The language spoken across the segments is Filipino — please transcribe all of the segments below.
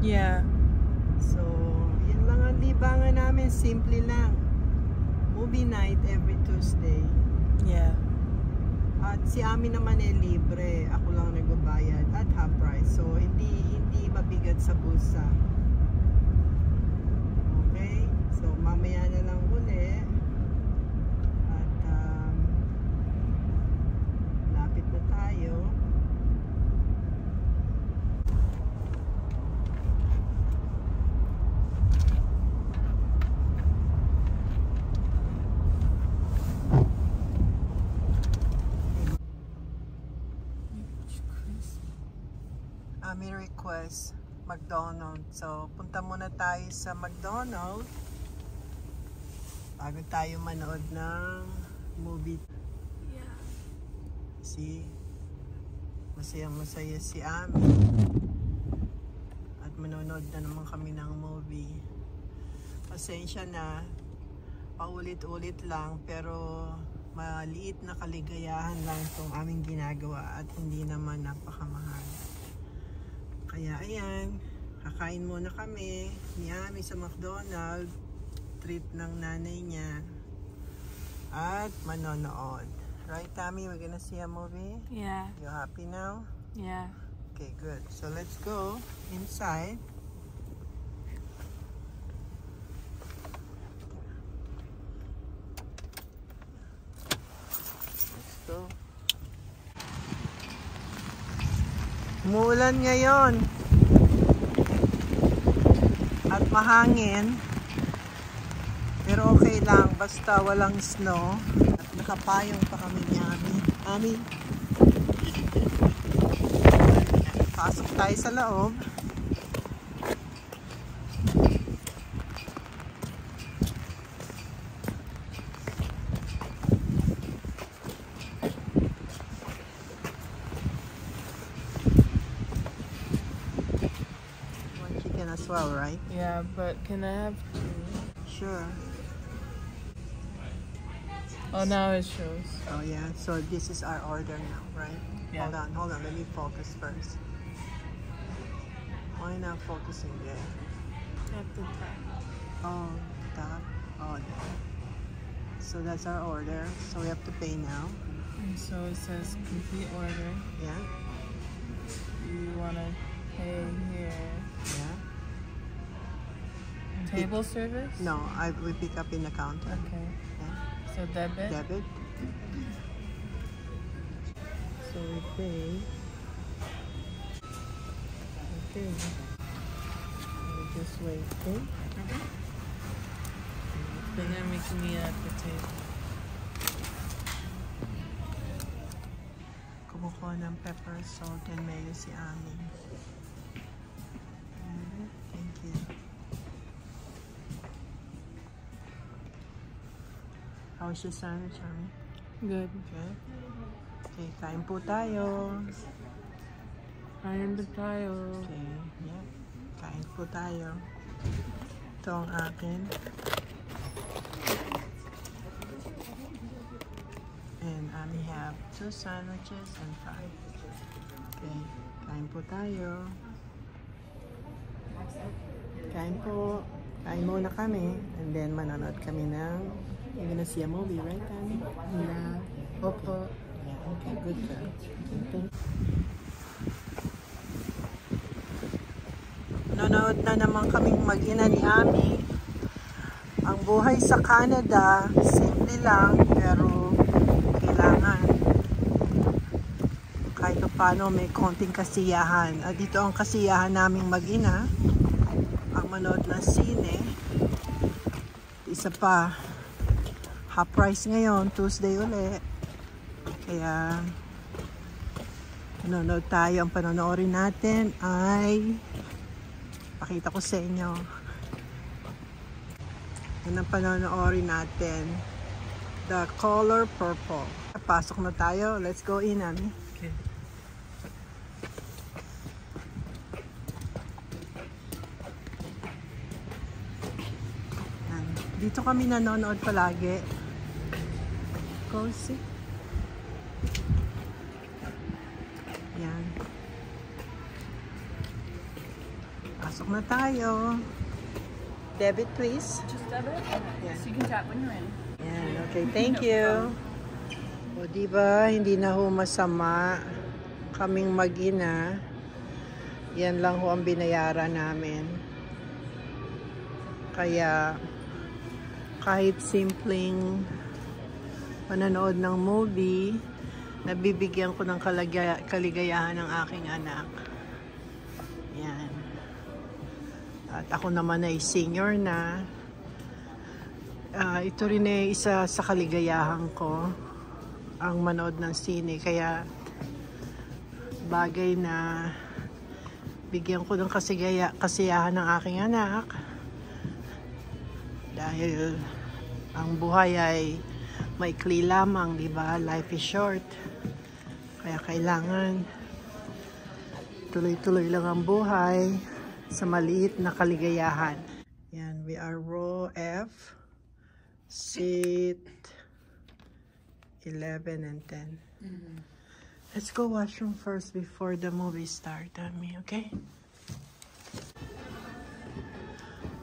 Yeah. So, yun lang ang libangan namin. Simple lang. Movie night every Tuesday. Yeah. At si Ami naman libre. Ako lang nagbabayad at half price. So, hindi mabigat sa bulsa. Okay? So, mamaya na lang uli. At, lapit na tayo. May request McDonald's. So, punta muna tayo sa McDonald's bago tayo manood ng movie. Yeah. See? Masaya si Ami. At manonood na naman kami ng movie. Pasensya na. Paulit-ulit lang pero maliit na kaligayahan lang itong aming ginagawa at hindi naman napakamahal. Kaya ayan, kakain muna kami ni Ami sa McDonald's, treat ng nanay niya, at manonood. Right, Ami? We're gonna see a movie? Yeah. You happy now? Yeah. Okay, good. So let's go inside. Let's go. Umuulan ngayon at mahangin, pero okay lang basta walang snow at nakapayong pa kami ni Ami. Pasok tayo sa loob. As well, right? Yeah, but can I have two? Sure. Oh, now it shows. Oh yeah, so this is our order now, right? Yeah. Hold on, let me focus first. Why not focusing there? At the top. Oh, top. Oh, there. So that's our order. So we have to pay now. And so it says complete order. Yeah. You wanna pay here? Yeah. Table service? No, we pick up in the counter. Okay. Yeah. So debit? Debit. So we pay. Okay. We're just waiting. And then we can meet at the table. Kumukuha ng pepper, salt, and mayo si Ami. Thank you. How's your sandwich, Ami? Good. Good. Okay, kain po tayo. Kain ba tayo? Okay, yeah. Kain po tayo. Ito ang akin. And Ami have 2 sandwiches and fries. Okay, kain po tayo. Kain po. Kain muna kami. And then manonood kami ng, you're gonna see a movie, right, Ami? Yeah. Opo. Yeah, okay, good girl. Okay, thank you. Nanonood na naman kaming mag-ina ni Ami. Ang buhay sa Canada, simple lang, pero kailangan kahit paano may konting kasiyahan. At dito ang kasiyahan naming mag-ina, ang manood ng sine. Isa pa, half price ngayon, Tuesday uli. Kaya nanonood tayo. Ang panonoorin natin ay, pakita ko sa inyo. Yan ang panonoorin natin. The Color Purple. Pasok na tayo. Let's go in, Ami. Okay. Yan. Dito kami nanonood palagi. Cozy. Yan. Pasok na tayo. Debit, please. Just debit? Yeah. So you can tap when you're in. Yan, okay. Thank you. O, diba, hindi na ho masama kaming mag-ina. Yan lang ho ang binayaran namin. Kaya, kahit simpleng pananood ng movie, nabibigyan ko ng kaligayahan ng aking anak. Yan. At ako naman ay senior na. Ito rin ay isa sa kaligayahan ko, ang manood ng sine. Kaya bagay na bigyan ko ng kasiyahan ng aking anak. Dahil ang buhay ay maikli lamang, di ba? Life is short. Kaya kailangan tuloy-tuloy lang ang buhay sa maliit na kaligayahan. Yan, we are row F. Seat 11 and 10. Let's go washroom first before the movie start, Ami, okay?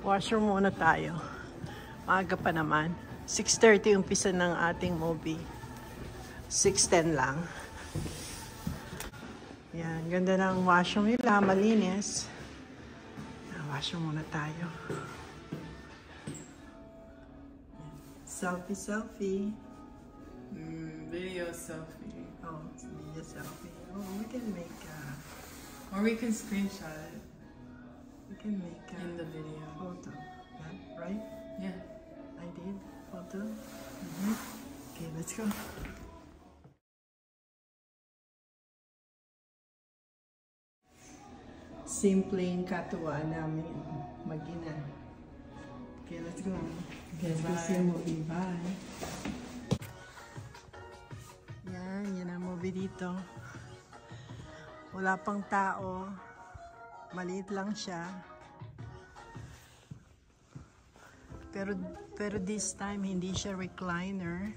Washroom muna tayo. Maaga pa naman. 6:30 umpisa ng ating movie. 6:10 lang. Yan, ganda ng washroom nila, malinis. Washroom muna tayo. Selfie. Video selfie. Oh, it's video selfie. Oh, we can make Or we can screenshot it in in the video. photo. Yeah, right? Yeah. I did photo. Okay, let's go. Simpleng katuwa namin mag-ina. Okay, let's go. Okay, Let's go bye. see a movie. Bye. Yan ang movie dito. Wala pang tao. Maliit lang siya. Pero this time, hindi siya recliner.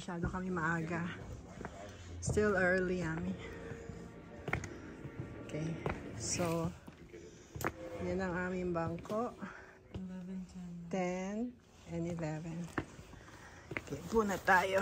Masyado kami maaga. Still early, Ami. Okay. So, yan ang aming bangko. 11, 10. 10 and 11. Okay, puna tayo.